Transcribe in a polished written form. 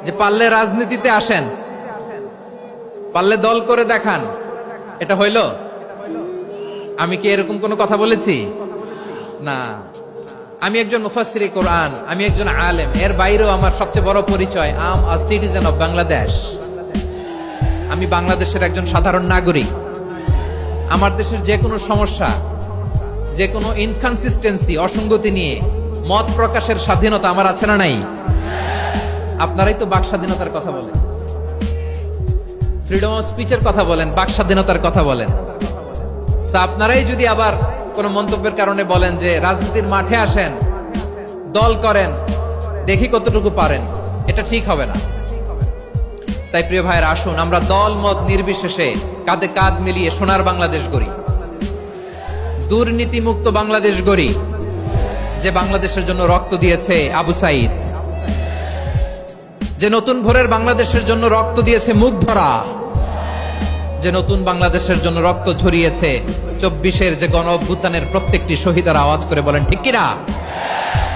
যে পারলে রাজনীতিতে আসেন, পারলে দল করে দেখান। এটা হইল? আমি কি এরকম কোনো কথা বলেছি? না। আমি একজন মুফাসসিরে কোরআন, আমি একজন আলেম, এর বাইরেও আমার সবচেয়ে বড় পরিচয় I am a citizen of Bangladesh. আমি বাংলাদেশের একজন সাধারণ নাগরিক। আমার দেশের যে কোনো সমস্যা, যে কোনো ইনকনসিস্টেন্সি, অসঙ্গতি নিয়ে মত প্রকাশের স্বাধীনতা আমার আছে না নাই? আপনারাই তো বাক স্বাধীনতার কথা বলেন, ফ্রিডম অফ স্পিচের কথা বলেন, বাক স্বাধীনতার কথা বলেন। আপনারাই যদি আবার কোন মন্তব্যের কারণে বলেন যে রাজনীতির মাঠে আসেন, দল করেন, দেখি কতটুকু পারেন, এটা ঠিক হবে না। তাই প্রিয় ভাইয়ের, আসুন আমরা দল মত নির্বিশেষে কাঁধে কাঁধ মিলিয়ে সোনার বাংলাদেশ গড়ি, দুর্নীতি মুক্ত বাংলাদেশ গড়ি, যে বাংলাদেশের জন্য রক্ত দিয়েছে আবু সাইদ, যে নতুন ভোরের বাংলাদেশের জন্য রক্ত দিয়েছে মুগ্ধরা, যে নতুন বাংলাদেশের জন্য রক্ত ঝরিয়েছে 24-এর যে গণ অভ্যুত্থানের প্রত্যেকটি শহীদের। আওয়াজ করে বলেন ঠিক কিনা?